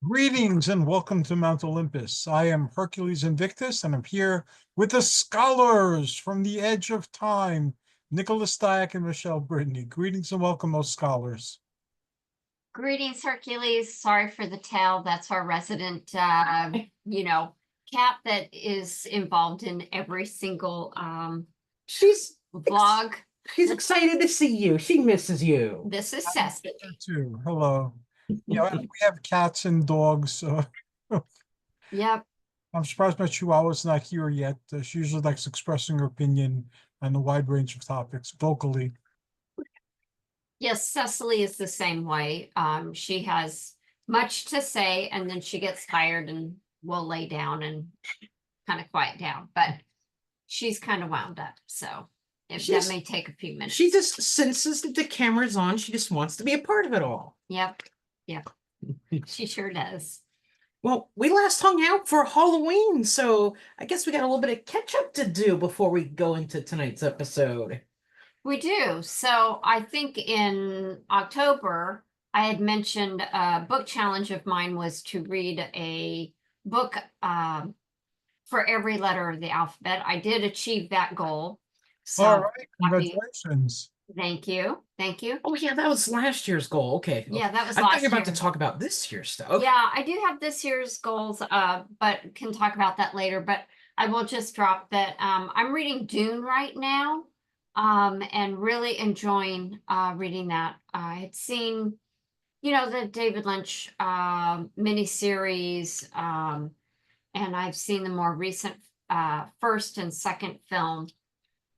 Greetings and welcome to Mount Olympus. I am Hercules Invictus and I'm here with the scholars from the edge of time, Nicholas Diak and Michele Brittany. Greetings and welcome, those scholars. Greetings, Hercules. Sorry for the tail. That's our resident, cat that is involved in every single She's vlog. She's excited to see you. She misses you. This is Cecily. Too. Hello. Yeah, we have cats and dogs. So Yep. I'm surprised my Chihuahua's not here yet. She usually likes expressing her opinion on a wide range of topics vocally. Yes, Cecily is the same way. She has much to say and then she gets tired and will lay down and kind of quiet down, but she's kind of wound up. So that may take a few minutes. She just senses that the camera's on. She just wants to be a part of it all. Yep. Yep. She sure does. Well, we last hung out for Halloween, so I guess we got a little bit of catch up to do before we go into tonight's episode. We do. So I think in October, I had mentioned a book challenge of mine was to read a book for every letter of the alphabet. I did achieve that goal. So all right, congratulations. Thank you. Thank you. Oh, yeah, that was last year's goal. Okay. Yeah, that was I last thought you were about year. to talk about this year's stuff. Okay. Yeah, I do have this year's goals, but can talk about that later. But I will just drop that I'm reading Dune right now. And really enjoying reading that. I had seen, the David Lynch miniseries, and I've seen the more recent first and second film.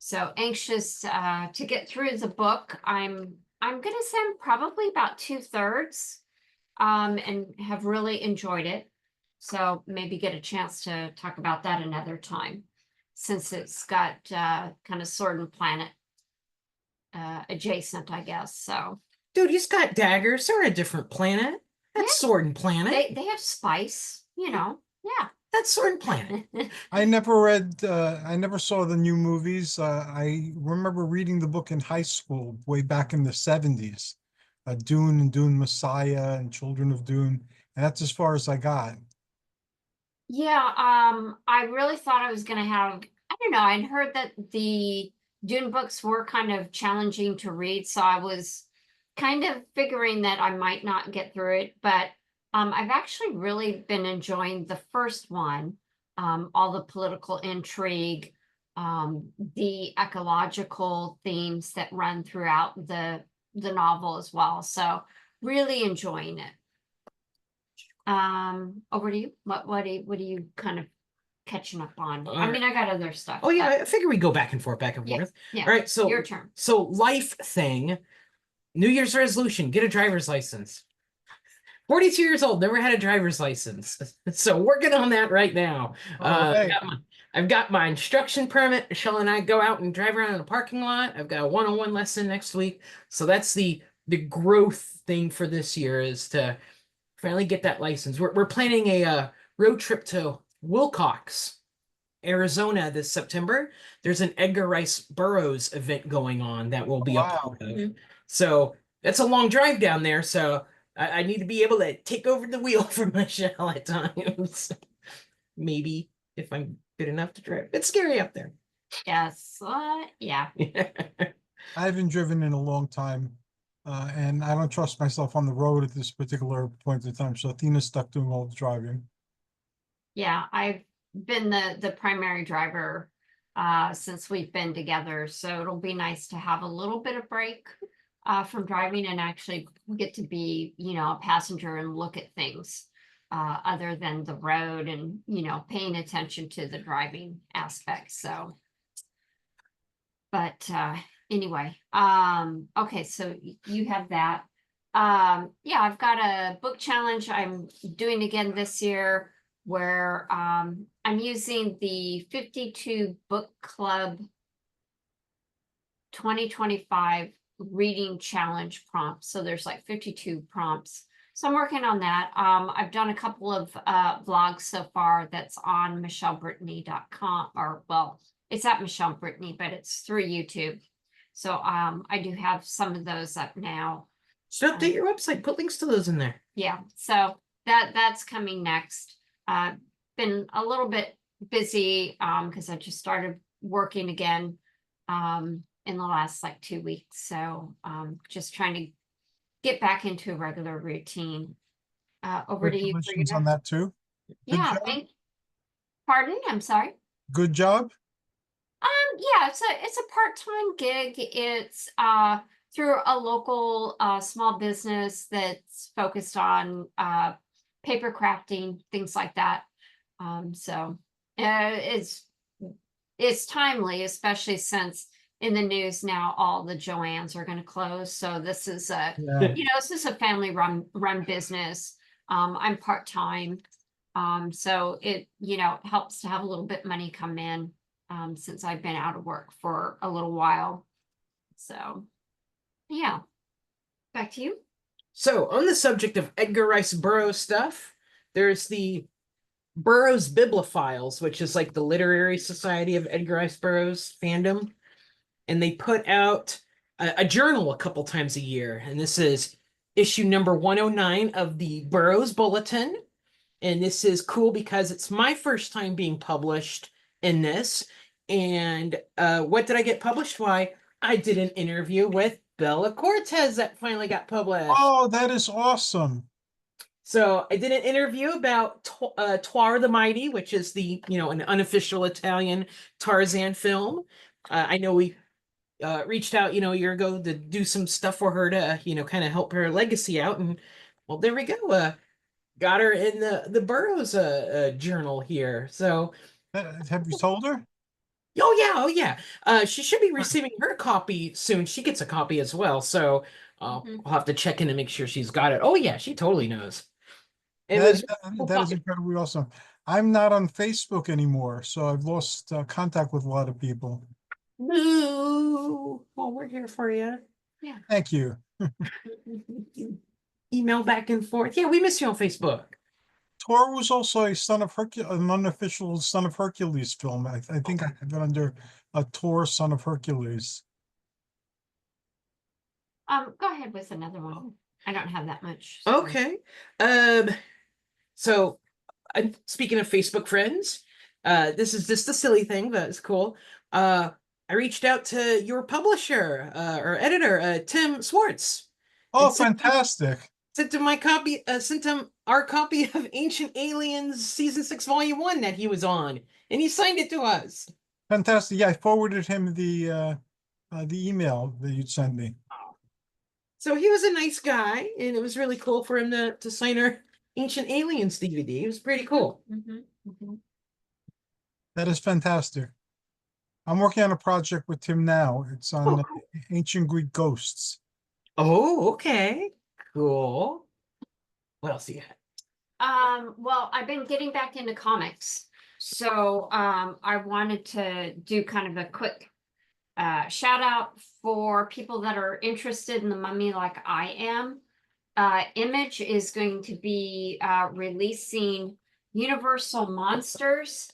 So anxious to get through the book. I'm gonna say I'm probably about 2/3, and have really enjoyed it. So maybe get a chance to talk about that another time, since it's got kind of Sword and Planet adjacent, I guess. So, dude, he's got daggers. They're on a different planet. That's Sword and Planet. They have spice, yeah. That's Sword and Planet. I never saw the new movies. I remember reading the book in high school way back in the 70s. Dune and Dune Messiah and Children of Dune. And that's as far as I got. Yeah, I really thought I was going to have, I don't know, I'd heard that the Dune books were kind of challenging to read, so I was kind of figuring that I might not get through it, but I've actually really been enjoying the first one, all the political intrigue, the ecological themes that run throughout the novel as well. So really enjoying it. Over to you. What are you kind of catching up on? I mean, I got other stuff. Oh yeah, I figure we go back and forth. Yeah. All right, so your turn. So life thing, New Year's resolution: get a driver's license. 42 years old, never had a driver's license, so working on that right now. Right. I've got my instruction permit. Michele and I go out and drive around in the parking lot. I've got a one-on-one lesson next week, so that's the growth thing for this year, is to finally get that license. We're planning a road trip to Wilcox, Arizona this September. There's an Edgar Rice Burroughs event going on that we'll be a part of. So that's a long drive down there. So I need to be able to take over the wheel for Michele at times. Maybe if I'm good enough to drive. It's scary up there. Yes. Yeah. I haven't driven in a long time. And I don't trust myself on the road at this particular point in time. So Athena's stuck doing all the driving. Yeah, I've been the primary driver since we've been together. So it'll be nice to have a little bit of break from driving and actually get to be, a passenger and look at things other than the road and, paying attention to the driving aspect. So, but anyway, okay, so you have that. Yeah, I've got a book challenge I'm doing again this year where I'm using the 52 Book Club 2025 reading challenge prompts. So there's like 52 prompts. So I'm working on that. I've done a couple of vlogs so far that's on michellebrittany.com, or well, it's at Michele Brittany, but it's through YouTube. So I do have some of those up now. So update your website, put links to those in there. Yeah, so that's coming next. Been a little bit busy because I just started working again in the last like 2 weeks. So just trying to get back into a regular routine. Over to you, Congratulations Frida. on that too. Good Yeah, job. pardon, I'm sorry. Good job. Yeah, it's a part-time gig. It's through a local small business that's focused on paper crafting, things like that. So it's timely, especially since in the news now all the Joannes are going to close. So this is a Yeah. this is a family run business. I'm part-time. So it helps to have a little bit money come in since I've been out of work for a little while. So yeah, back to you. So on the subject of Edgar Rice Burroughs stuff, there's the Burroughs Bibliophiles, which is like the literary society of Edgar Rice Burroughs fandom. And they put out a journal a couple times a year. And this is issue number 109 of the Burroughs Bulletin. And this is cool because it's my first time being published in this. And what did I get published? Why, I did an interview with Bella Cortez that finally got published. Oh, that is awesome. So I did an interview about Twar the Mighty, which is the, an unofficial Italian Tarzan film. I know we reached out, a year ago to do some stuff for her to, kind of help her legacy out. And well, there we go. Got her in the Burroughs journal here. So Have you told her? oh yeah. She should be receiving her copy soon. She gets a copy as well. So I'll have to check in and make sure she's got it. Oh yeah, she totally knows. It was That is incredibly awesome. I'm not on Facebook anymore, so I've lost contact with a lot of people. Boo. Well, we're here for you. Yeah. Thank you. Email back and forth. Yeah, we miss you on Facebook. Tor was also a son of Hercules, an unofficial Son of Hercules film. I think I have it under a Tor Son of Hercules. Go ahead with another one. I don't have that much. So. Okay. So speaking of Facebook friends, this is just a silly thing, but it's cool. I reached out to your publisher or editor, Tim Swartz. Oh, fantastic. Sent him our copy of Ancient Aliens Season 6, Volume 1 that he was on, and he signed it to us. Fantastic. Yeah, I forwarded him the email that you'd sent me. So he was a nice guy, and it was really cool for him to sign our Ancient Aliens DVD. It was pretty cool. That is fantastic. I'm working on a project with Tim now. It's on Ancient Greek ghosts. Oh, okay. Cool. What else do you have? Well, I've been getting back into comics. So I wanted to do kind of a quick shout out for people that are interested in the Mummy like I am. Image is going to be releasing Universal Monsters,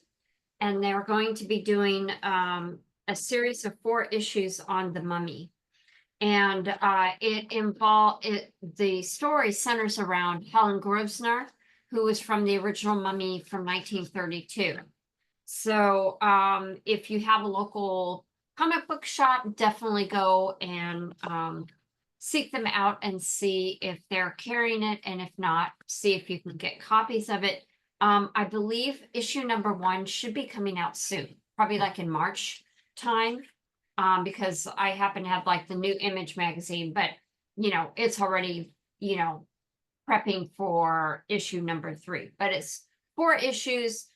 and they're going to be doing a series of 4 issues on the Mummy. And the story centers around Helen Grosvenor, who was from the original Mummy from 1932. So if you have a local comic book shop, definitely go and seek them out and see if they're carrying it, and if not, see if you can get copies of it. I believe issue number 1 should be coming out soon, probably like in March time, because I happen to have like the new Image magazine, but it's already prepping for issue number 3. But it's 4 issues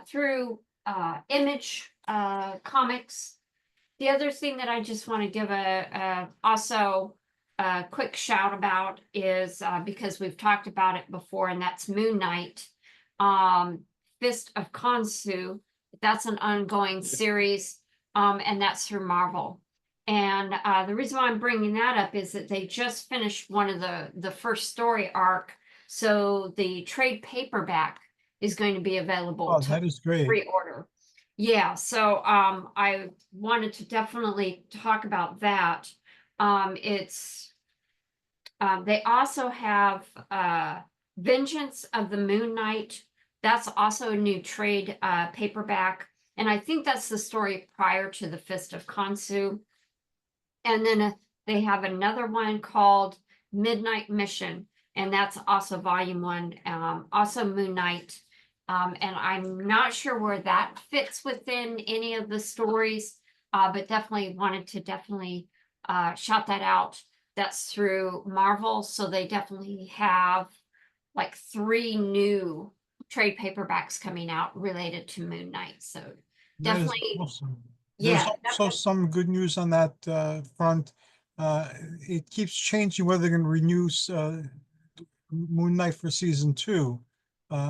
through Image Comics. The other thing that I just want to give also a quick shout about is because we've talked about it before, and that's Moon Knight, Fist of Khonshu. That's an ongoing series, and that's through Marvel. And the reason why I'm bringing that up is that they just finished one of the first story arc, so the trade paperback is going to be available that is great. pre-order. Yeah, so I wanted to definitely talk about that. They also have Vengeance of the Moon Knight. That's also a new trade paperback. And I think that's the story prior to the Fist of Khonsu. And then they have another one called Midnight Mission, and that's also volume 1, also Moon Knight. And I'm not sure where that fits within any of the stories, but definitely wanted to shout that out. That's through Marvel, so they definitely have like 3 new trade paperbacks coming out related to Moon Knight. So That is definitely, awesome. yeah, There's also some good news on that front. Uh, it keeps changing whether they're going to renew Moon Knight for season 2.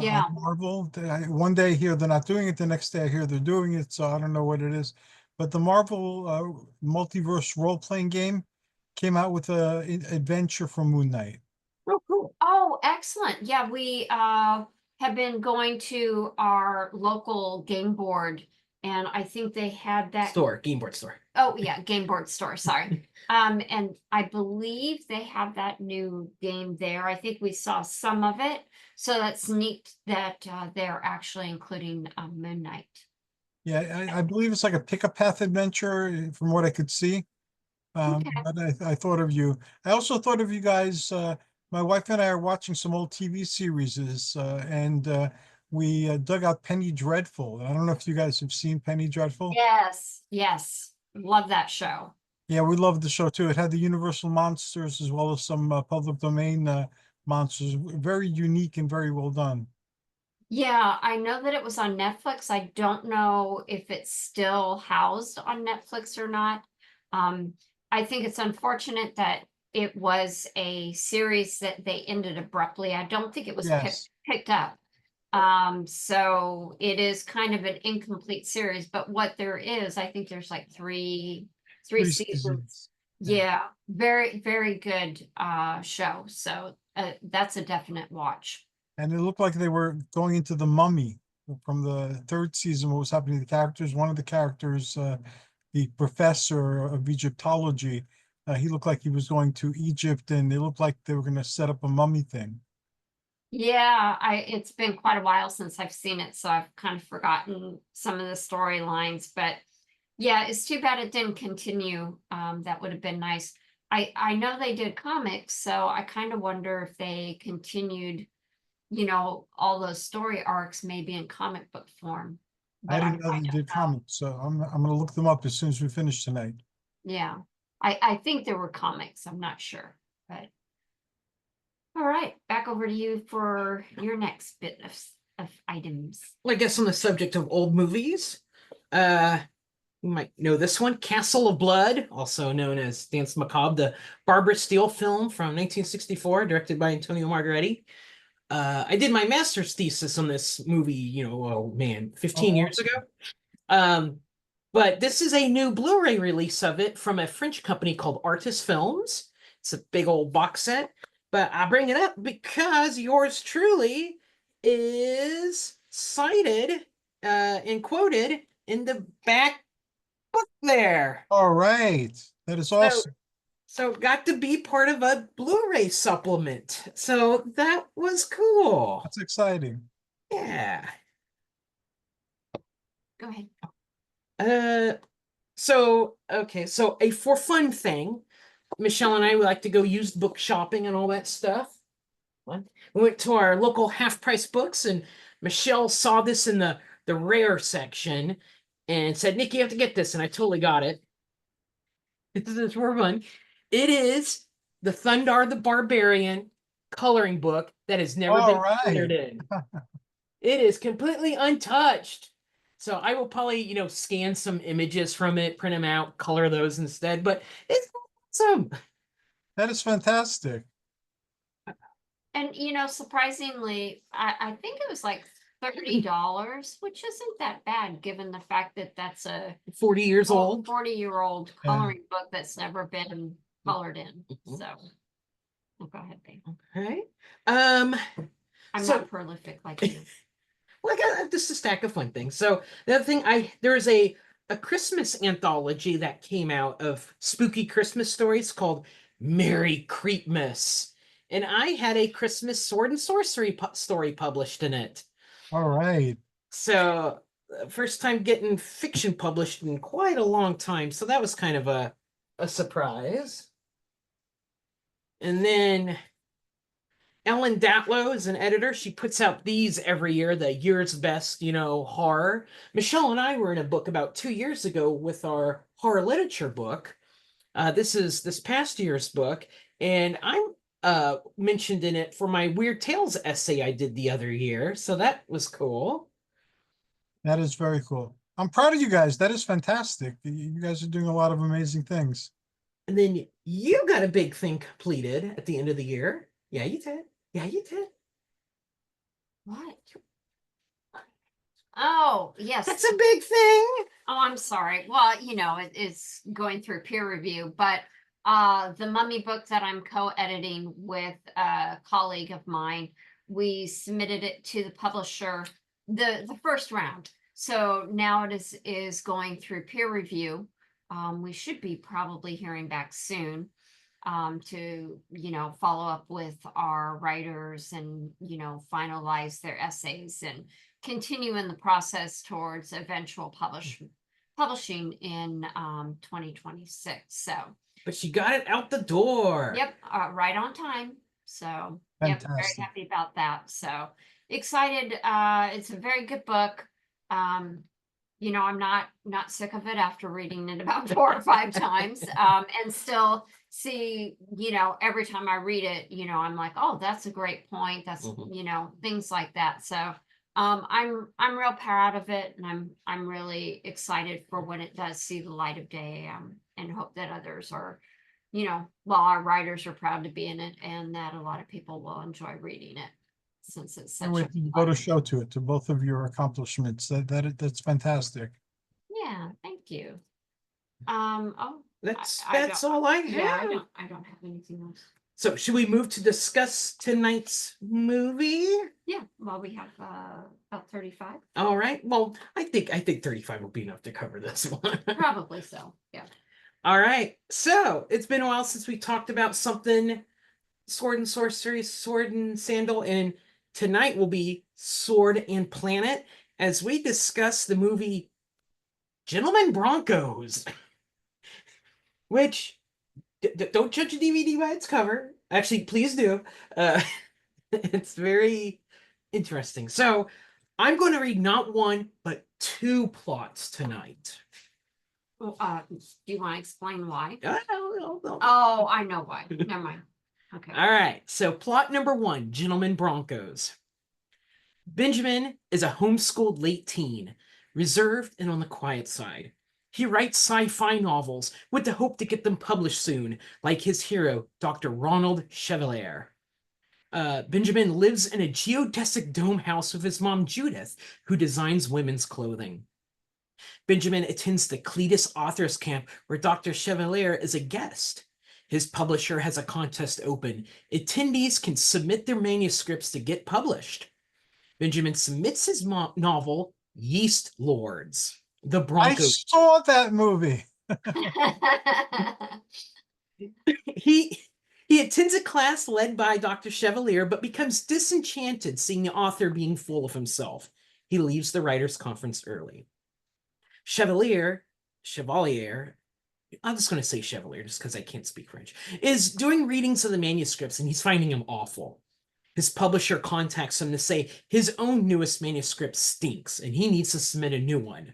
Yeah. On Marvel, one day I hear they're not doing it, the next day I hear they're doing it, so I don't know what it is. But the Marvel multiverse role-playing game came out with a adventure from Moon Knight. Oh, cool. Oh, excellent. Yeah, we have been going to our local game board, and I think they had that. Game board store. Oh, yeah, game board store, sorry. And I believe they have that new game there. I think we saw some of it. So that's neat that they're actually including Moon Knight. Yeah, I believe it's like a pick-a-path adventure from what I could see. Okay. But I thought of you. I also thought of you guys. My wife and I are watching some old TV series, and we dug out Penny Dreadful. I don't know if you guys have seen Penny Dreadful. Yes, yes. Love that show. Yeah, we loved the show too. It had the Universal monsters as well as some public domain monsters. Very unique and very well done. Yeah, I know that it was on Netflix. I don't know if it's still housed on Netflix or not. I think it's unfortunate that it was a series that they ended abruptly. I don't think it was Yes. picked up. So it is kind of an incomplete series, but what there is, I think there's like three Three seasons. seasons. Yeah, very, very good show. So that's a definite watch. And it looked like they were going into the Mummy from the 3rd season. What was happening to the characters? One of the characters, the professor of Egyptology, he looked like he was going to Egypt, and it looked like they were going to set up a mummy thing. Yeah, it's been quite a while since I've seen it, so I've kind of forgotten some of the storylines, but yeah, it's too bad it didn't continue. That would have been nice. I know they did comics, so I kind of wonder if they continued, all those story arcs maybe in comic book form. I But didn't know I they don't did know. comics, so I'm going to look them up as soon as we finish tonight. Yeah, I think there were comics. I'm not sure, but all right, back over to you for your next bit of items. Well, I guess on the subject of old movies, you might know this one, Castle of Blood, also known as Dance Macabre, the Barbara Steele film from 1964, directed by Antonio Margheriti. I did my master's thesis on this movie, 15 years ago. But this is a new Blu-ray release of it from a French company called Artis Films. It's a big old box set. But I bring it up because yours truly is cited and quoted in the back book there. All right. That is awesome. So got to be part of a Blu-ray supplement. So that was cool. That's exciting. Yeah. Go ahead. So a for fun thing, Michele and I would like to go used book shopping and all that stuff. We went to our local half price books, and Michele saw this in the rare section and said, "Nick, you have to get this," and I totally got it. It's for fun. It is the Thundar the Barbarian coloring book that has never All been colored in. It is completely untouched. So I will probably, scan some images from it, print them out, color those instead. But it's awesome. That is fantastic. And surprisingly, I think it was like $30, which isn't that bad given the fact that that's a 40 years old. 40-year-old coloring book that's never been colored in. So go ahead, babe. Okay. I'm not prolific like you. Well, I got just a stack of fun things. So the other thing, there is a Christmas anthology that came out of spooky Christmas stories called Merry Creepmas. and I had a Christmas sword and sorcery story published in it. All right. So first time getting fiction published in quite a long time. So that was kind of a surprise. And then Ellen Datlow is an editor. She puts out these every year, the year's best, horror. Michele and I were in a book about 2 years ago with our horror literature book. This is this past year's book, and I'm mentioned in it for my Weird Tales essay I did the other year. So that was cool. That is very cool. I'm proud of you guys. That is fantastic. You guys are doing a lot of amazing things. And then you got a big thing completed at the end of the year. Yeah, you did. Yeah, you did. What? Oh, yes. That's a big thing. Oh, I'm sorry. Well, it's going through peer review, but the Mummy book that I'm co-editing with a colleague of mine, we submitted it to the publisher, the first round. So now it is going through peer review. We should be probably hearing back soon to, follow up with our writers and, finalize their essays and continue in the process towards eventual publishing in 2026. So, but she got it out the door. yep, right on time. So, yep, very Fantastic. happy about that. So excited. It's a very good book. I'm not sick of it after reading it about 4 or 5 times. And still see, every time I read it, I'm like, oh, that's a great point. That's, things like that. So I'm real proud of it, and I'm really excited for when it does see the light of day, and hope that others are, our writers are proud to be in it, and that a lot of people will enjoy reading it since it's such Can't wait a to go to show to both of your accomplishments. That's fantastic. yeah, thank you. That's I that's don't- all I yeah, have. I don't have anything else. So should we move to discuss tonight's movie? Yeah, well, we have about 35. All right. Well, I think 35 will be enough to cover this one. Probably so. Yeah. All right. So it's been a while since we talked about something sword and sorcery, sword and sandal, and tonight will be sword and planet as we discuss the movie Gentlemen Broncos, which don't judge a DVD by its cover. Actually, please do. It's very interesting. So I'm going to read not one, but 2 plots tonight. Well, do you want to explain why? No. Oh, I know why. Never mind. Okay. All right. So plot number 1, Gentlemen Broncos. Benjamin is a homeschooled late teen, reserved and on the quiet side. He writes sci-fi novels with the hope to get them published soon, like his hero, Dr. Ronald Chevalier. Benjamin lives in a geodesic dome house with his mom, Judith, who designs women's clothing. Benjamin attends the Cletus Authors Camp, where Dr. Chevalier is a guest. His publisher has a contest open. Attendees can submit their manuscripts to get published. Benjamin submits his novel, Yeast Lords. The I Broncos. saw that movie. He attends a class led by Dr. Chevalier, but becomes disenchanted seeing the author being full of himself. He leaves the writers' conference early. Chevalier, I'm just going to say Chevalier just because I can't speak French, is doing readings of the manuscripts and he's finding them awful. His publisher contacts him to say his own newest manuscript stinks and he needs to submit a new one.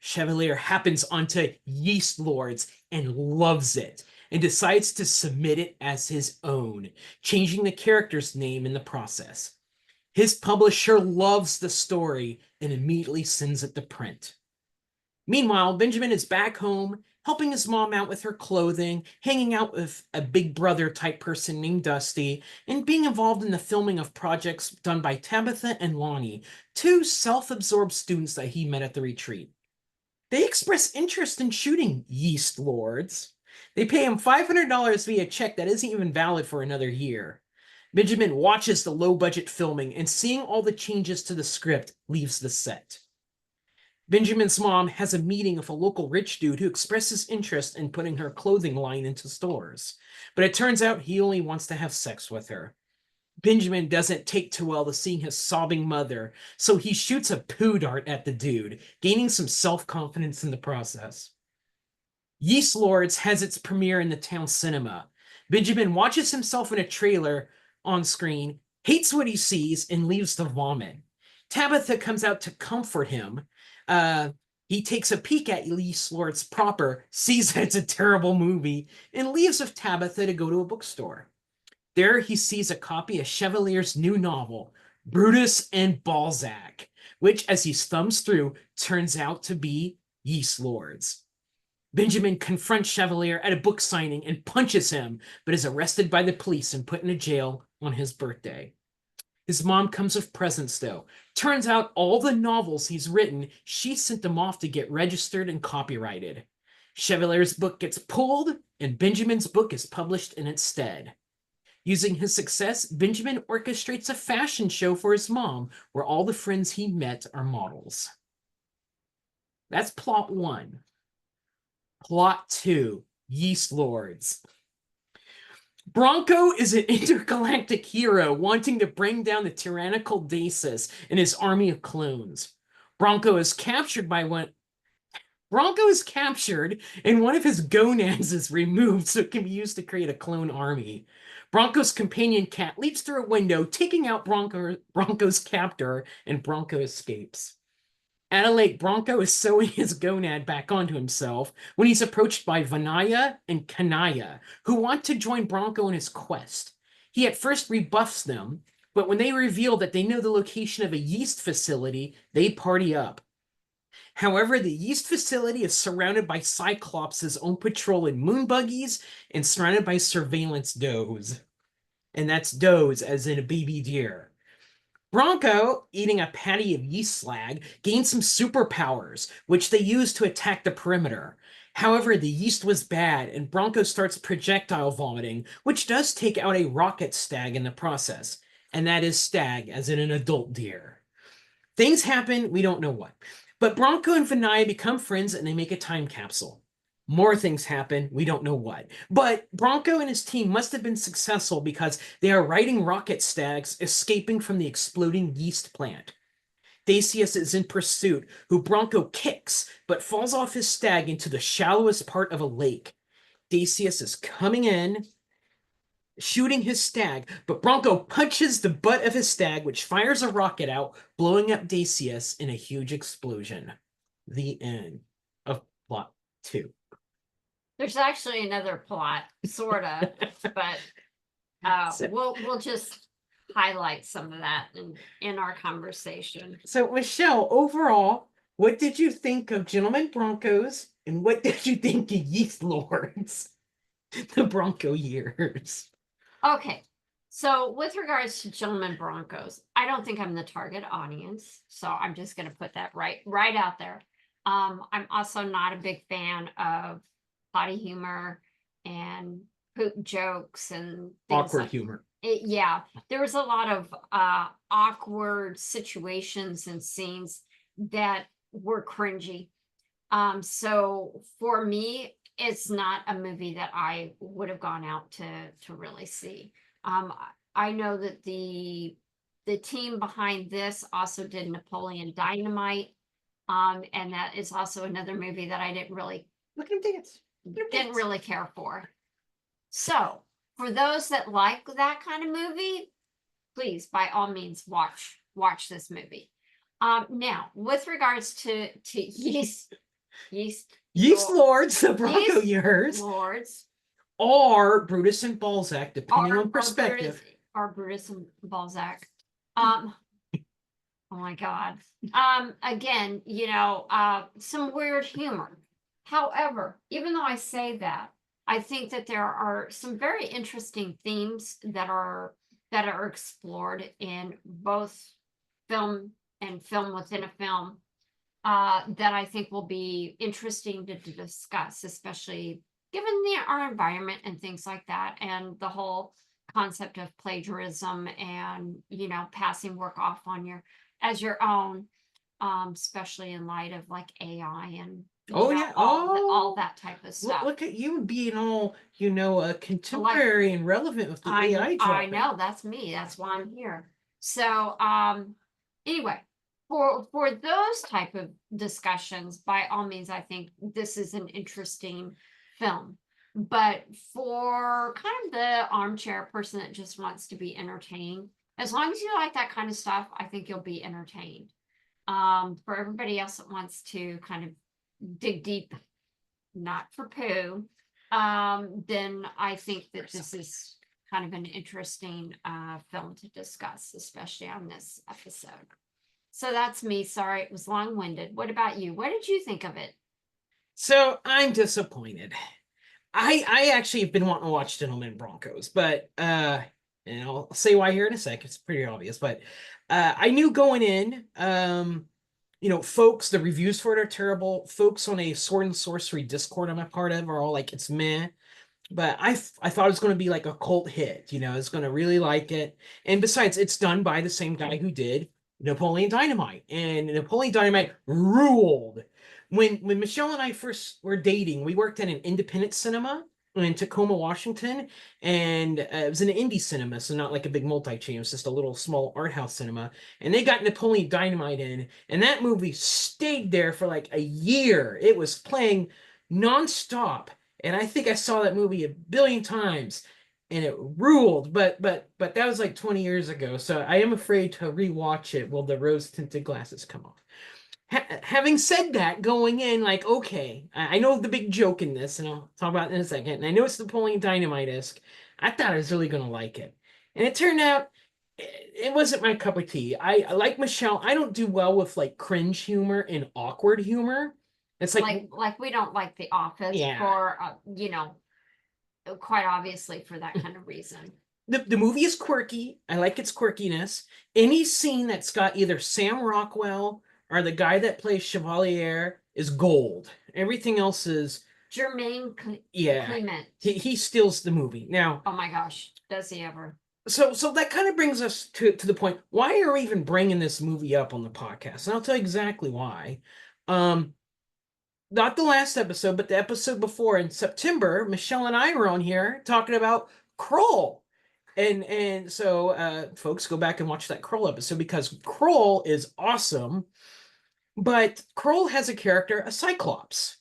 Chevalier happens onto Yeast Lords and loves it and decides to submit it as his own, changing the character's name in the process. His publisher loves the story and immediately sends it to print. Meanwhile, Benjamin is back home, helping his mom out with her clothing, hanging out with a big brother type person named Dusty, and being involved in the filming of projects done by Tabitha and Lonnie, 2 self-absorbed students that he met at the retreat. They express interest in shooting Yeast Lords. They pay him $500 via check that isn't even valid for another year. Benjamin watches the low-budget filming and seeing all the changes to the script leaves the set. Benjamin's mom has a meeting with a local rich dude who expresses interest in putting her clothing line into stores. But it turns out he only wants to have sex with her. Benjamin doesn't take too well to seeing his sobbing mother, so he shoots a poo dart at the dude, gaining some self-confidence in the process. Yeast Lords has its premiere in the town cinema. Benjamin watches himself in a trailer on screen, hates what he sees, and leaves to vomit. Tabitha comes out to comfort him. He takes a peek at Yeast Lords proper, sees that it's a terrible movie, and leaves with Tabitha to go to a bookstore. There he sees a copy of Chevalier's new novel, Brutus and Balzac, which, as he thumbs through, turns out to be Yeast Lords. Benjamin confronts Chevalier at a book signing and punches him, but is arrested by the police and put in jail on his birthday. His mom comes with presents, though. Turns out all the novels he's written, she sent them off to get registered and copyrighted. Chevalier's book gets pulled, and Benjamin's book is published in its stead. Using his success, Benjamin orchestrates a fashion show for his mom, where all the friends he met are models. That's plot 1. Plot 2, Yeast Lords. Bronco is an intergalactic hero wanting to bring down the tyrannical Dacis and his army of clones. Bronco is captured and one of his gonads is removed so it can be used to create a clone army. Bronco's companion cat leaps through a window, taking out Bronco's captor, and Bronco escapes. At a lake, Bronco is sewing his gonad back onto himself when he's approached by Vanaya and Kanaya, who want to join Bronco in his quest. He at first rebuffs them, but when they reveal that they know the location of a yeast facility, they party up. However, the yeast facility is surrounded by Cyclops' own patrol in moon buggies and surrounded by surveillance does. And that's does as in a baby deer. Bronco, eating a patty of yeast slag, gained some superpowers, which they use to attack the perimeter. However, the yeast was bad, and Bronco starts projectile vomiting, which does take out a rocket stag in the process. And that is stag, as in an adult deer. Things happen, we don't know what. But Bronco and Vanaya become friends, and they make a time capsule. More things happen, we don't know what. But Bronco and his team must have been successful because they are riding rocket stags escaping from the exploding yeast plant. Dacius is in pursuit, who Bronco kicks, but falls off his stag into the shallowest part of a lake. Dacius is coming in, shooting his stag, but Bronco punches the butt of his stag, which fires a rocket out, blowing up Dacius in a huge explosion. The end of plot 2. There's actually another plot, sorta, but we'll just highlight some of that in our conversation. So, Michele, overall, what did you think of Gentlemen Broncos, and what did you think of Yeast Lords? The Bronco years. Okay, so with regards to Gentlemen Broncos, I don't think I'm the target audience, so I'm just going to put that right out there. I'm also not a big fan of potty humor and poop jokes and Awkward humor. Yeah, there was a lot of awkward situations and scenes that were cringy. So for me, it's not a movie that I would have gone out to really see. I know that the team behind this also did Napoleon Dynamite. And that is also another movie that I didn't really Look at him dance. didn't really care for. So for those that like that kind of movie, please by all means watch this movie. Now with regards to Yeast Lords, the Bronco Yeast years, Lords or Brutus and Balzac, depending on perspective. Brutus and Balzac. Oh my God. Again, some weird humor. However, even though I say that, I think that there are some very interesting themes that are explored in both film and film within a film that I think will be interesting to discuss, especially given our environment and things like that, and the whole concept of plagiarism and passing work off on as your own. especially in light of like AI and Oh, yeah. all Oh, that type of look, stuff. look at you being all, contemporary and relevant with the AI I dropping. know, that's me. That's why I'm here. So, anyway, for those type of discussions, by all means, I think this is an interesting film. But for kind of the armchair person that just wants to be entertained, as long as you like that kind of stuff, I think you'll be entertained. For everybody else that wants to kind of dig deep, not for poo, then I think that this is kind of an interesting film to discuss, especially on this episode. So that's me. Sorry, it was long-winded. What about you? What did you think of it? So I'm disappointed. I actually have been wanting to watch Gentlemen Broncos, but and I'll say why here in a sec. It's pretty obvious, but I knew going in, folks, the reviews for it are terrible. Folks on a Sword and Sorcery Discord I'm a part of are all like, it's meh. But I thought it was going to be like a cult hit. It's going to really like it. And besides, it's done by the same guy who did Napoleon Dynamite, and Napoleon Dynamite ruled. When Michelle and I first were dating, we worked at an independent cinema in Tacoma, Washington, and it was an indie cinema, so not like a big multi-chain. It was just a little small art house cinema, and they got Napoleon Dynamite in, and that movie stayed there for like a year. It was playing nonstop, and I think I saw that movie a billion times, and it ruled. But that was like 20 years ago, so I am afraid to rewatch it while the rose-tinted glasses come off. Having said that, going in like, okay, I know the big joke in this, and I'll talk about it in a second. And I know it's Napoleon Dynamite-esque. I thought I was really gonna like it, and it turned out it wasn't my cup of tea. I like Michelle. I don't do well with like cringe humor and awkward humor. It's like we don't like The Office Yeah. for quite obviously for that kind of reason. The movie is quirky. I like its quirkiness. Any scene that's got either Sam Rockwell or the guy that plays Chevalier is gold. Everything else is Jermaine yeah. Clement. He steals the movie. Now, Oh my gosh, does he ever? so that kind of brings us to the point. Why are we even bringing this movie up on the podcast? And I'll tell you exactly why. Not the last episode, but the episode before in September, Michelle and I were on here talking about Kroll. And so folks, go back and watch that Kroll episode, because Kroll is awesome. But Kroll has a character, a Cyclops.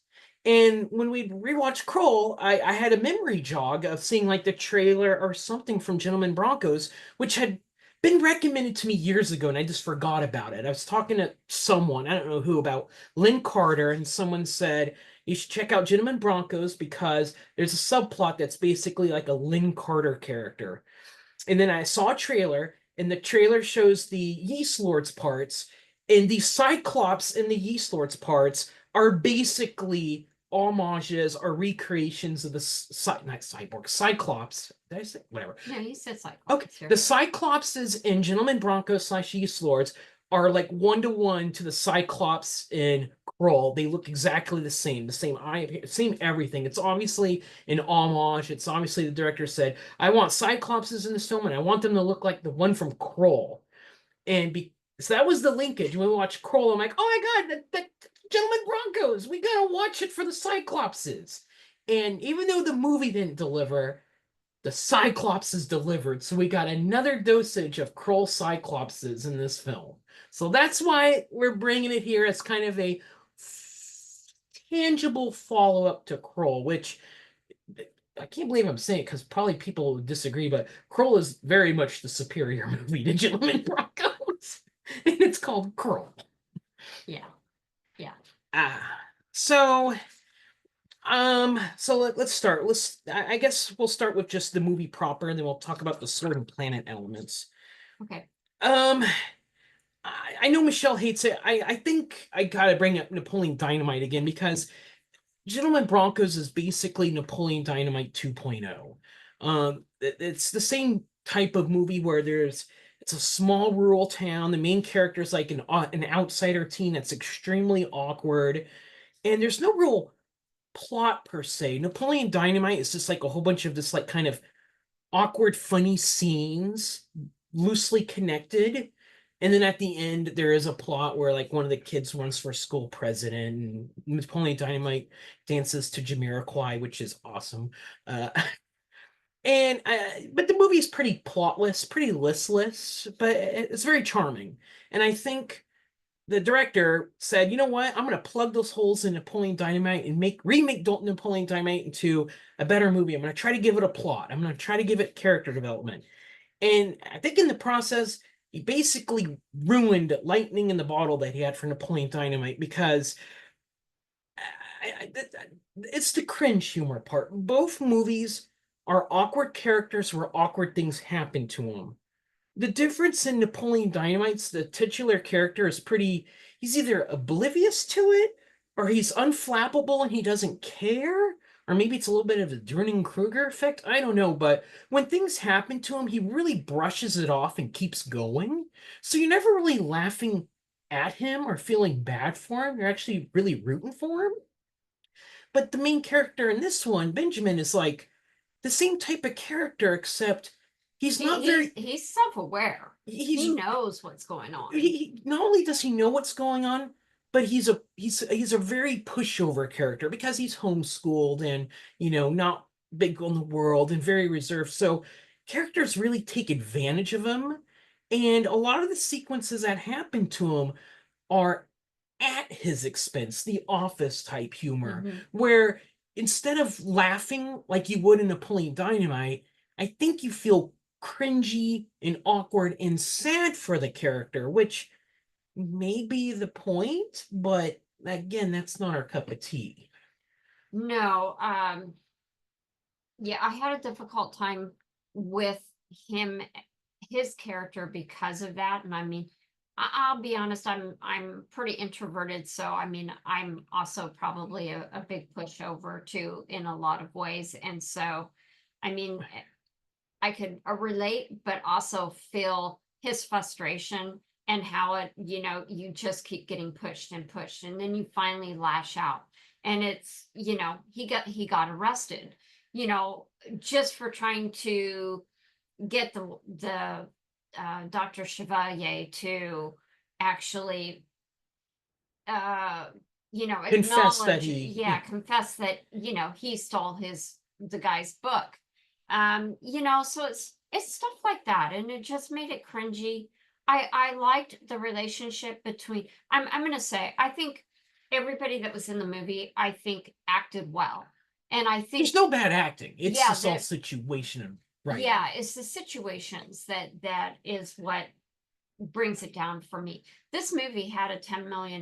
And when we rewatched Kroll, I had a memory jog of seeing like the trailer or something from Gentlemen Broncos, which had been recommended to me years ago, and I just forgot about it. I was talking to someone, I don't know who, about Lynn Carter, and someone said, you should check out Gentlemen Broncos because there's a subplot that's basically like a Lynn Carter character. And then I saw a trailer, and the trailer shows the Yeast Lords parts, and the Cyclops in the Yeast Lords parts are basically homages or recreations of the not cyborg Cyclops. Did I say whatever? No, you said Cyclops. Okay, Here. the Cyclopses in Gentlemen Broncos / Yeast Lords are like 1-to-1 to the Cyclops in Kroll. They look exactly the same eye, same everything. It's obviously an homage. It's obviously the director said, I want Cyclopses in this film, and I want them to look like the one from Kroll. And so that was the linkage. When we watched Kroll, I'm like, oh my God, that Gentlemen Broncos, we gotta watch it for the Cyclopses. And even though the movie didn't deliver, the Cyclopses delivered. So we got another dosage of Kroll Cyclopses in this film. So that's why we're bringing it here as kind of a tangible follow-up to Kroll, which I can't believe I'm saying it because probably people would disagree, but Kroll is very much the superior movie to Gentlemen Broncos. And it's called Kroll. Yeah. Yeah. So let's start. I guess we'll start with just the movie proper, and then we'll talk about the Sword and Planet elements. Okay. I know Michelle hates it. I think I gotta bring up Napoleon Dynamite again, because Gentlemen Broncos is basically Napoleon Dynamite 2.0. It's the same type of movie where it's a small rural town. The main character is like an outsider teen that's extremely awkward, and there's no real plot per se. Napoleon Dynamite is just like a whole bunch of this like kind of awkward, funny scenes, loosely connected. And then at the end, there is a plot where like one of the kids runs for school president, and Napoleon Dynamite dances to Jamiroquai, which is awesome. Uh, but the movie is pretty plotless, pretty listless, but it's very charming. And I think the director said, you know what, I'm going to plug those holes in Napoleon Dynamite and remake Napoleon Dynamite into a better movie. I'm going to try to give it a plot. I'm going to try to give it character development. And I think in the process, he basically ruined lightning in the bottle that he had for Napoleon Dynamite, because it's the cringe humor part. Both movies are awkward characters where awkward things happen to them. The difference in Napoleon Dynamite's, the titular character is he's either oblivious to it, or he's unflappable and he doesn't care, or maybe it's a little bit of a Dunning-Kruger effect. I don't know, but when things happen to him, he really brushes it off and keeps going. So you're never really laughing at him or feeling bad for him. You're actually really rooting for him. But the main character in this one, Benjamin, is like the same type of character, except he's not very. He's self-aware. He knows what's going on. He not only does he know what's going on, but he's a very pushover character because he's homeschooled and not big on the world and very reserved. So characters really take advantage of him, and a lot of the sequences that happen to him are at his expense, the office type humor, where instead of laughing like you would in Napoleon Dynamite, I think you feel cringy and awkward and sad for the character, which may be the point, but again, that's not our cup of tea. No, yeah, I had a difficult time with his character because of that. And I mean, I'll be honest, I'm pretty introverted, so I mean, I'm also probably a big pushover too in a lot of ways. And so, I mean, I could relate, but also feel his frustration and how it, you just keep getting pushed and pushed, and then you finally lash out. And it's, he got arrested, just for trying to get the Dr. Chevalier to actually, Confess that acknowledge, confess that, he stole the guy's book. So it's stuff like that, and it just made it cringy. I liked the relationship between, I'm gonna say, I think everybody that was in the movie, I think, acted well. And I think there's no bad acting. It's Yeah, just all situation, right? yeah, it's the situations that is what brings it down for me. This movie had a $10 million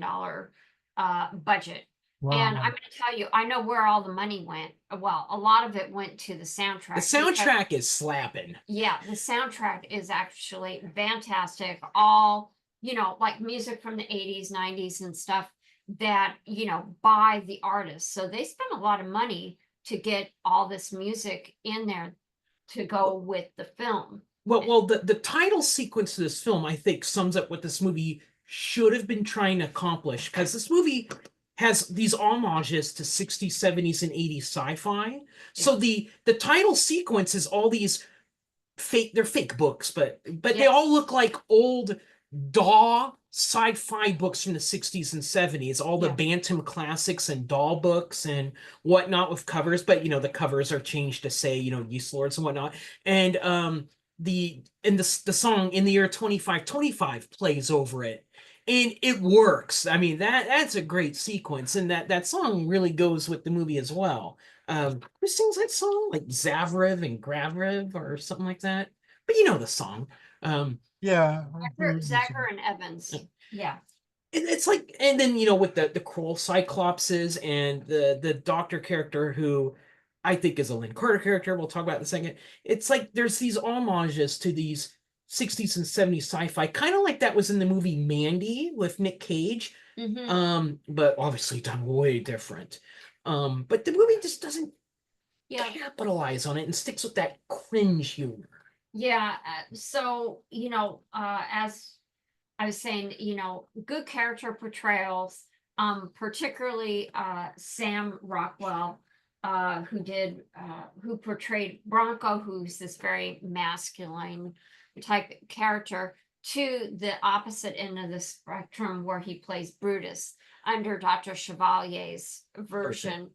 budget. And I'm Wow. going to tell you, I know where all the money went. Well, a lot of it went to the soundtrack. The soundtrack is slapping. Yeah, the soundtrack is actually fantastic. All, like music from the 80s, 90s and stuff that, by the artists. So they spent a lot of money to get all this music in there to go with the film. Well, the title sequence of this film, I think, sums up what this movie should have been trying to accomplish, because this movie has these homages to 60s, 70s, and 80s sci-fi. So the title sequence is all these they're fake books, but they all look like old DAW sci-fi books from the 60s and 70s, all the Bantam classics and doll books and whatnot with covers, but the covers are changed to say, Yeast Lords and whatnot. And the song In the Year 2525 plays over it. And it works. I mean, that's a great sequence, and that song really goes with the movie as well. Who sings that song? Like Zavrev and Gravrev or something like that. But you know the song. Yeah. Zachar and Evans. Yeah. It's like, and then with the Kroll Cyclopses and the doctor character, who I think is a Lynn Carter character, we'll talk about in a second. It's like there's these homages to these 60s and 70s sci-fi, kind of like that was in the movie Mandy with Nick Cage. But obviously done way different. But the movie just doesn't capitalize on it and sticks with that cringe humor. Yeah. So, as I was saying, good character portrayals, particularly Sam Rockwell, who portrayed Bronco, who's this very masculine type character. to the opposite end of the spectrum where he plays Brutus under Dr. Chevalier's version.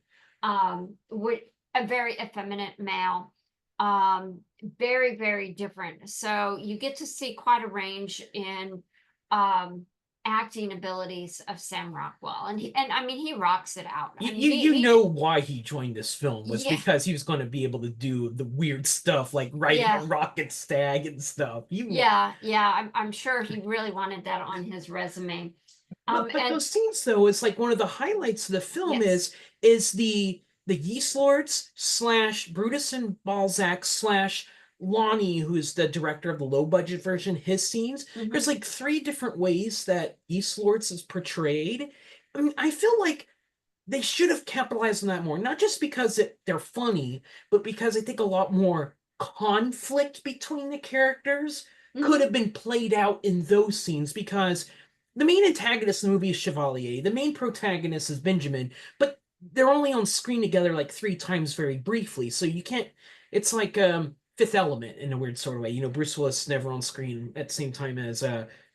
With a very effeminate male, very, very different. So you get to see quite a range in acting abilities of Sam Rockwell, and I mean he rocks it out. I mean, you know why he joined this film was Yeah. because he was going to be able to do the weird stuff like riding Yeah. a rocket stag and stuff. Yeah, I'm sure he really wanted that on his resume. But And those scenes, though, is like one of the highlights of the film. Yes. Is the Yeast Lords / Brutus and Balzac / Lonnie, who's the director of the low budget version, his scenes. Mhm. There's like 3 different ways that Yeast Lords is portrayed. I mean, I feel like they should have capitalized on that more, not just because they're funny, but because I think a lot more conflict between the characters could have been played out in those scenes, because the main antagonist in the movie is Chevalier. The main protagonist is Benjamin, but they're only on screen together like 3 times very briefly. So you can't, it's like Fifth Element in a weird sort of way. You know, Bruce Willis is never on screen at the same time as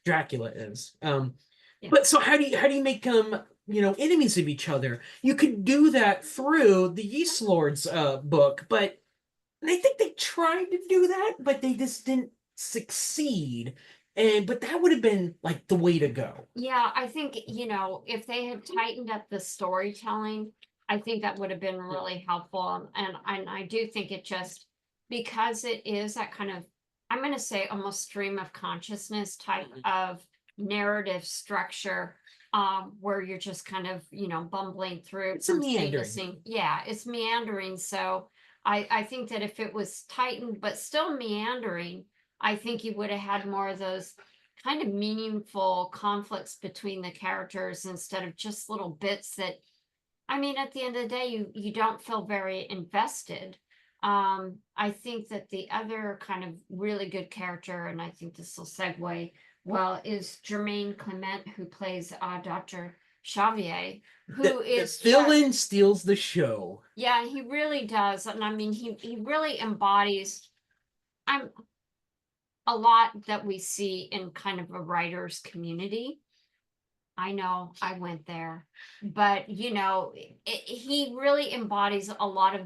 Dracula is. But so how do you make them, enemies of each other? You could do that through the Yeast Lords book, but I think they tried to do that, but they just didn't succeed. But that would have been like the way to go. Yeah, I think, if they had tightened up the storytelling, I think that would have been really helpful. And I do think it just, because it is that kind of, I'm going to say almost stream of consciousness type of narrative structure, where you're just kind of, bumbling through It's a from scene to meandering. scene. Yeah, it's meandering. So I think that if it was tightened, but still meandering, I think you would have had more of those kind of meaningful conflicts between the characters instead of just little bits that, I mean, at the end of the day, you don't feel very invested. I think that the other kind of really good character, and I think this will segue well, is Jermaine Clement, who plays Dr. Xavier, who is the villain steals the show. Yeah, he really does. And I mean, he really embodies a lot that we see in kind of a writer's community. I know I went there, but he really embodies a lot of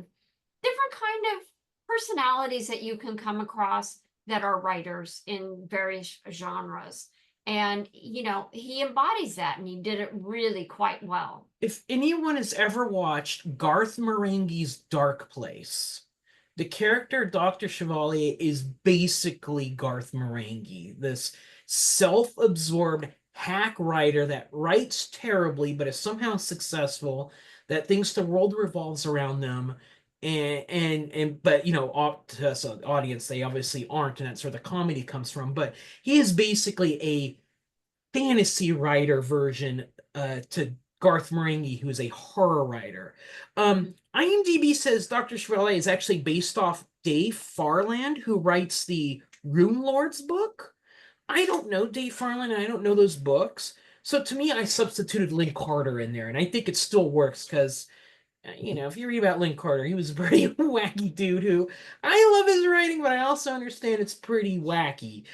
different kind of personalities that you can come across that are writers in various genres. And, he embodies that, and he did it really quite well. If anyone has ever watched Garth Marenghi's Dark Place, the character Dr. Chevalier is basically Garth Marenghi, this self-absorbed hack writer that writes terribly but is somehow successful, that thinks the world revolves around them. But to us, audience, they obviously aren't, and that's where the comedy comes from. But he is basically a fantasy writer version to Garth Marenghi, who is a horror writer. IMDb says Dr. Chevalier is actually based off Dave Farland, who writes the Rune Lords book. I don't know Dave Farland, and I don't know those books. So to me, I substituted Lynn Carter in there, and I think it still works because, if you read about Lynn Carter, he was a pretty wacky dude who, I love his writing, but I also understand it's pretty wacky.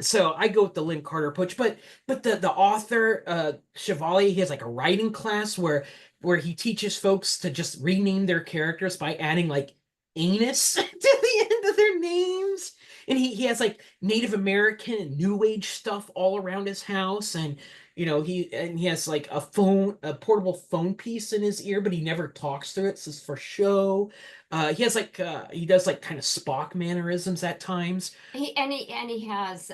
So I go with the Lynn Carter approach, but the author Chevalier, he has like a writing class where he teaches folks to just rename their characters by adding like anus to the end of their names, and he has like Native American and New Age stuff all around his house, and he has like a portable phone piece in his ear, but he never talks through it. So it's for show. He has like he does like kind of Spock mannerisms at times. He has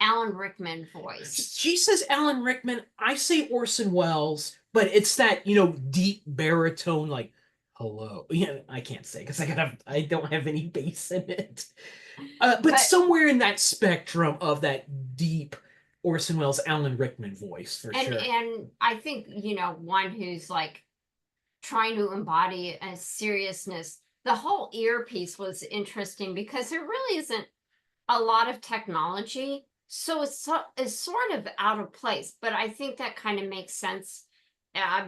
Alan Rickman voice. She says Alan Rickman. I say Orson Welles, but it's that deep baritone like hello. Yeah, I can't say because I don't have any bass in it. But somewhere in that spectrum of that deep Orson Welles, Alan Rickman voice for sure. And I think one who's like trying to embody a seriousness. The whole earpiece was interesting because there really isn't a lot of technology, so it's sort of out of place. But I think that kind of makes sense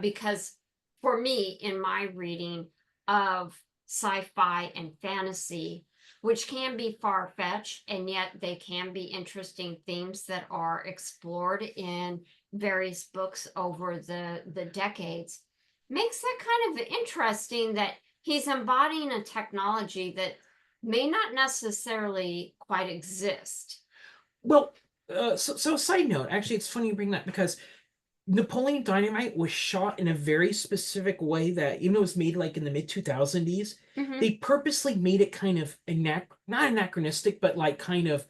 because for me, in my reading of sci-fi and fantasy, which can be far-fetched, and yet they can be interesting themes that are explored in various books over the decades, makes it kind of interesting that he's embodying a technology that may not necessarily quite exist. Well, so side note, actually, it's funny you bring that because Napoleon Dynamite was shot in a very specific way that even though it was made like in the mid 2000s, they purposely made it kind of not anachronistic, but like kind of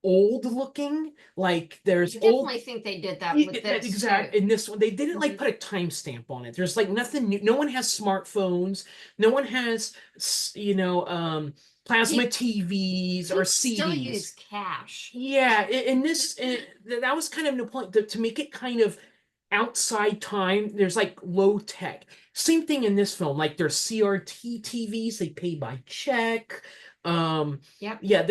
old looking. Like there's I old. definitely think they did that with this Exactly. too. In this one, they didn't like put a timestamp on it. There's like nothing new. No one has smartphones. No one has, plasma TVs or People CDs. still use cash. Yeah, in this, that was kind of the point to make it kind of outside time. There's like low tech. Same thing in this film. Like there's CRT TVs. They pay by check. Yep. Yeah,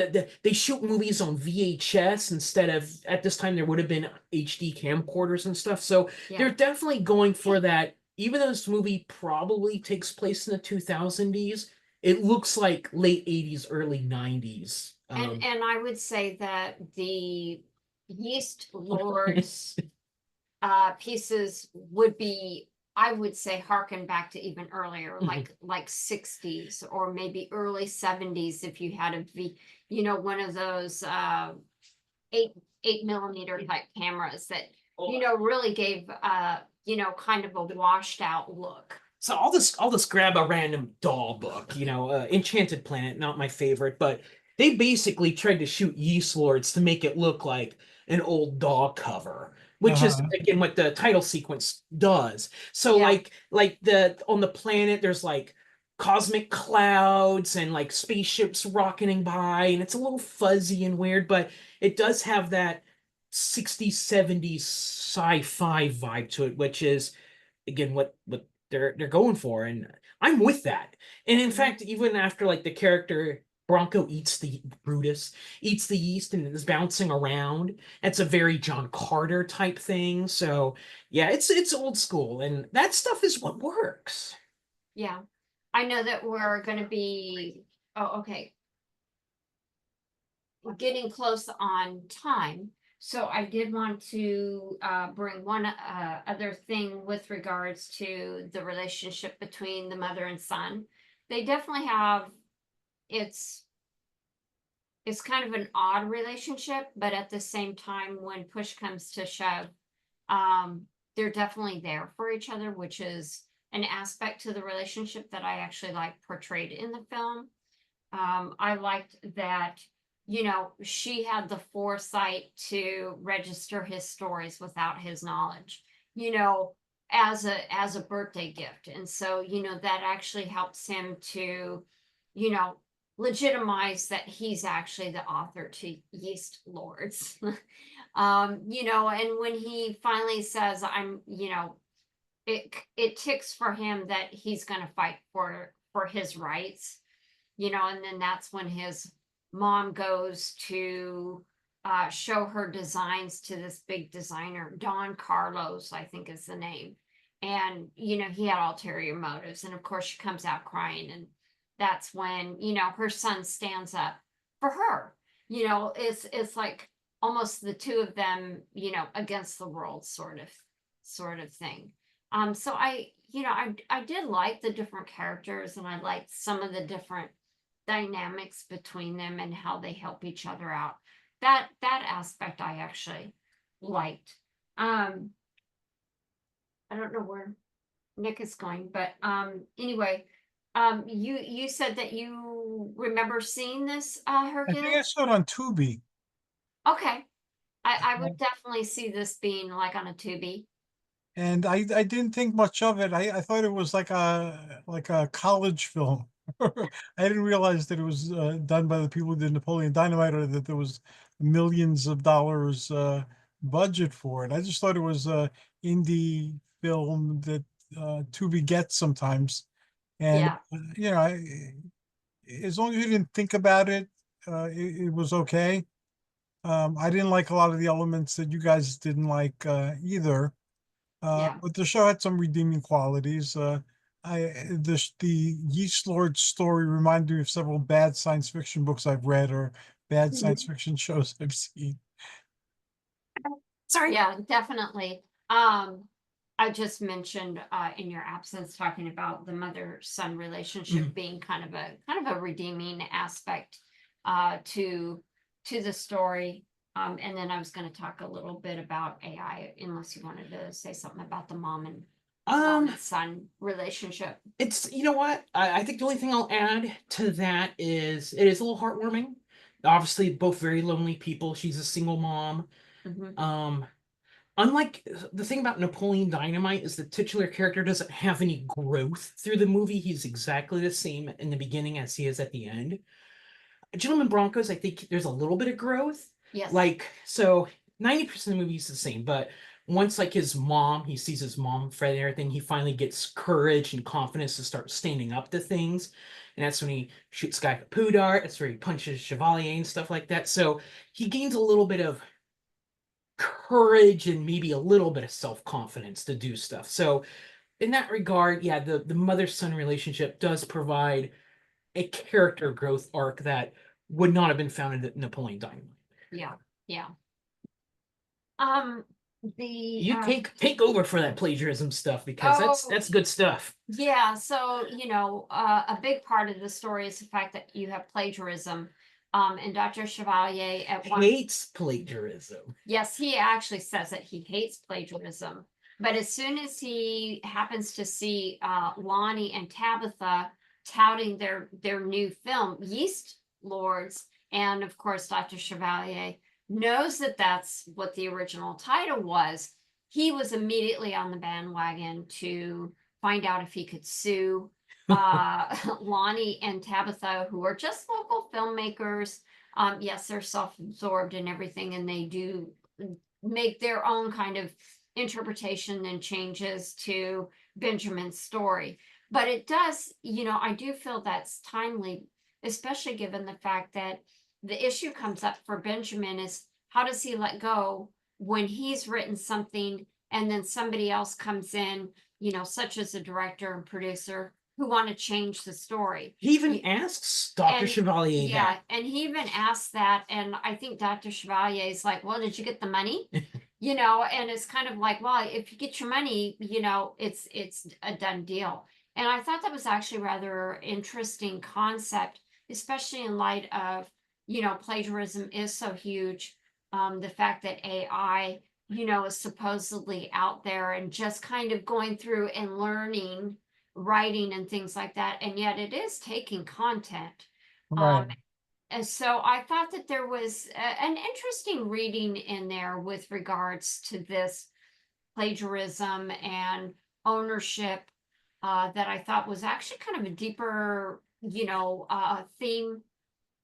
they shoot movies on VHS instead of at this time there would have been HD camcorders and stuff. So they're definitely going for that. Even though this movie probably takes place in the 2000s, it looks like late 80s, early 90s. And I would say that the Yeast Lords pieces would be, I would say, harken back to even earlier, like 60s or maybe early 70s if you had one of those 8mm type cameras that really gave kind of a washed out look. So I'll just grab a random doll book, Enchanted Planet, not my favorite, but they basically tried to shoot Yeast Lords to make it look like an old doll cover, which is again what the title sequence does. So like on the planet, there's like cosmic clouds and like spaceships rocketing by, and it's a little fuzzy and weird, but it does have that 60s, 70s sci-fi vibe to it, which is again what they're going for, and I'm with that. And in fact, even after like the character Bronco Brutus eats the yeast and is bouncing around, it's a very John Carter type thing. So yeah, it's old school, and that stuff is what works. Yeah, I know that we're going to be getting close on time. So I did want to bring one other thing with regards to the relationship between the mother and son. They definitely have, it's kind of an odd relationship, but at the same time, when push comes to shove, they're definitely there for each other, which is an aspect to the relationship that I actually like portrayed in the film. I liked that she had the foresight to register his stories without his knowledge, as a birthday gift. And so, that actually helps him to, legitimize that he's actually the author to Yeast Lords. And when he finally says, it ticks for him that he's going to fight for his rights, and then that's when his mom goes to show her designs to this big designer, Don Carlos, I think is the name. And, he had ulterior motives. And of course she comes out crying. And that's when, her son stands up for her. It's like almost the two of them, against the world sort of thing. So I did like the different characters, and I liked some of the different dynamics between them and how they help each other out. That aspect I actually liked. I don't know where Nick is going, but anyway, you said that you remember seeing this I think I Hercules? saw it on Tubi. Okay. I would definitely see this being like on a Tubi. And I didn't think much of it. I thought it was like a college film. I didn't realize that it was done by the people who did Napoleon Dynamite, or that there was millions of dollars budget for it. I just thought it was a indie film that Tubi gets sometimes. And as long as you didn't think about it, it was okay. I didn't like a lot of the elements that you guys didn't like either. But the show had some redeeming qualities. the Yeast Lord story reminded me of several bad science fiction books I've read or bad science fiction shows I've seen. Sorry, yeah, definitely. I just mentioned in your absence talking about the mother-son relationship being kind of a redeeming aspect to the story. And then I was going to talk a little bit about AI, unless you wanted to say something about the mom and son relationship. It's, you know what? I think the only thing I'll add to that is it is a little heartwarming. Obviously, both very lonely people. She's a single mom. Unlike the thing about Napoleon Dynamite is the titular character doesn't have any growth through the movie. He's exactly the same in the beginning as he is at the end. Gentlemen Broncos, I think there's a little bit of growth. Yes. Like, so 90% of the movie is the same, but once like his mom, he sees his mom fret and everything, he finally gets courage and confidence to start standing up to things. And that's when he shoots Guy with a poo dart. That's where he punches Chevalier and stuff like that. So he gains a little bit of courage and maybe a little bit of self-confidence to do stuff. So in that regard, yeah, the mother-son relationship does provide a character growth arc that would not have been found in Napoleon Dynamite. Yeah. You take over for that plagiarism stuff because that's good stuff. Yeah, so a big part of the story is the fact that you have plagiarism. And Dr. Chevalier hates plagiarism. Yes, he actually says that he hates plagiarism. But as soon as he happens to see Lonnie and Tabitha touting their new film, Yeast Lords, and of course Dr. Chevalier knows that that's what the original title was, he was immediately on the bandwagon to find out if he could sue Lonnie and Tabitha, who are just local filmmakers. Yes, they're self-absorbed and everything, and they do make their own kind of interpretation and changes to Benjamin's story. But it does, I do feel that's timely, especially given the fact that the issue comes up for Benjamin is how does he let go when he's written something and then somebody else comes in, such as a director and producer who want to change the story. He even asks Dr. Chevalier that. And he even asks that, and I think Dr. Chevalier is like, well, did you get the money? And it's kind of like, well, if you get your money, it's a done deal. And I thought that was actually rather interesting concept, especially in light of, plagiarism is so huge. The fact that AI, is supposedly out there and just kind of going through and learning writing and things like that, and yet it is taking content. Right. And so I thought that there was an interesting reading in there with regards to this plagiarism and ownership that I thought was actually kind of a deeper, theme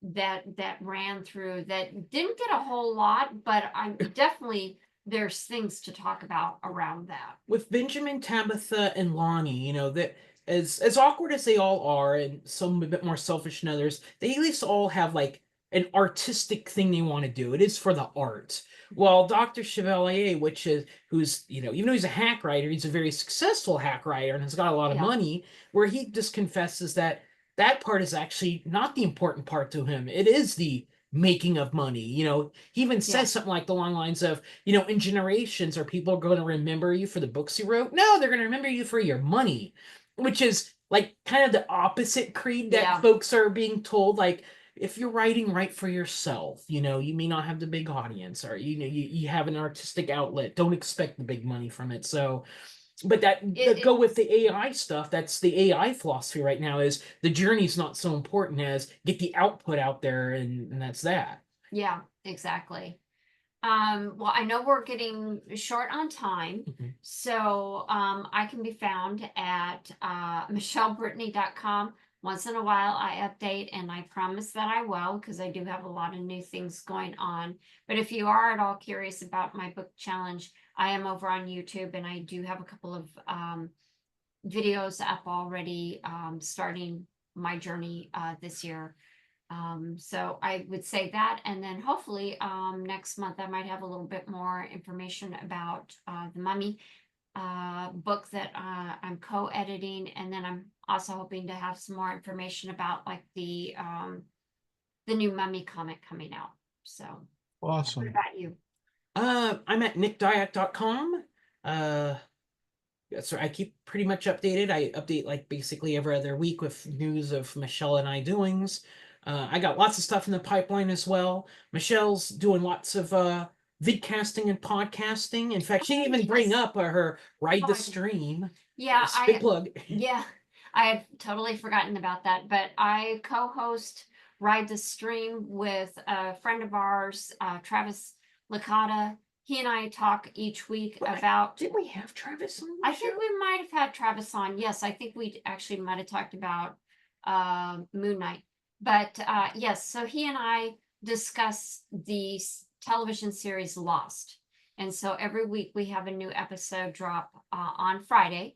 that ran through that didn't get a whole lot, but I'm definitely there's things to talk about around that. With Benjamin, Tabitha, and Lonnie, that as awkward as they all are, and some a bit more selfish than others, they at least all have like an artistic thing they want to do. It is for the art. While Dr. Chevalier, who's even though he's a hack writer, he's a very successful hack writer and has got a lot of money, where he just confesses that part is actually not the important part to him. It is the making of money. He even says something like along the lines of, in generations, are people going to remember you for the books you wrote? No, they're going to remember you for your money, which is like kind of the opposite creed that folks are being told. Like, if you're writing, write for yourself. You may not have the big audience, or you have an artistic outlet. Don't expect the big money from it. So, but go with the AI stuff. That's the AI philosophy right now, is the journey's not so important as get the output out there, and that's that. Yeah, exactly. Well, I know we're getting short on time, so I can be found at michellebrittany.com. Once in a while I update, and I promise that I will, because I do have a lot of new things going on. But if you are at all curious about my book challenge, I am over on YouTube, and I do have a couple of videos up already, starting my journey this year. So I would say that, and then hopefully next month I might have a little bit more information about The Mummy. book that I'm co-editing, and then I'm also hoping to have some more information about like the new Mummy comic coming out. So what Awesome. about you? I'm at nickdiak.com. So I keep pretty much updated. I update like basically every other week with news of Michele and I doings. I got lots of stuff in the pipeline as well. Michelle's doing lots of vidcasting and podcasting. In fact, she didn't even bring up her Ride the Stream. Yeah, Big plug. yeah, I had totally forgotten about that, but I co-host Ride the Stream with a friend of ours, Travis Licata. He and I talk each week about. Did we have Travis on the I show? think we might have had Travis on. Yes, I think we actually might have talked about Moon Knight. But yes, so he and I discuss the television series Lost. And so every week we have a new episode drop on Friday.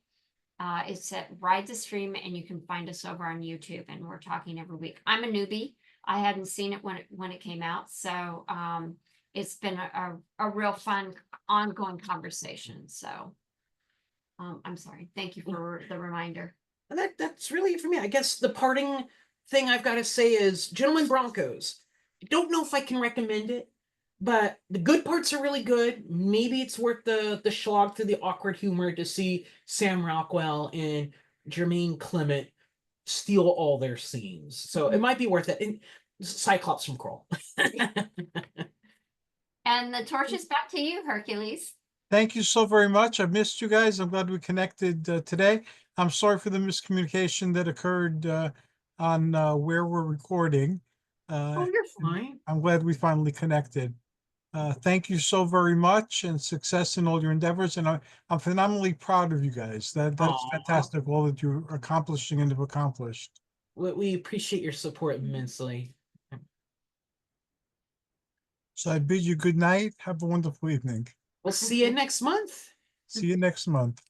It's at Ride the Stream, and you can find us over on YouTube, and we're talking every week. I'm a newbie. I hadn't seen it when it came out. So it's been a real fun ongoing conversation. So I'm sorry. Thank you for the reminder. And that's really it for me. I guess the parting thing I've got to say is Gentlemen Broncos. I don't know if I can recommend it, but the good parts are really good. Maybe it's worth the slog through the awkward humor to see Sam Rockwell and Jermaine Clement steal all their scenes. So it might be worth it. And Cyclops from Kroll. And the torch is back to you, Hercules. Thank you so very much. I missed you guys. I'm glad we connected today. I'm sorry for the miscommunication that occurred on where we're recording. Oh, you're fine. I'm glad we finally connected. Thank you so very much, and success in all your endeavors. And I'm phenomenally proud of you guys. That's Aw. fantastic, all that you're accomplishing and have accomplished. We appreciate your support immensely. So I bid you good night. Have a wonderful evening. We'll see you next month. See you next month.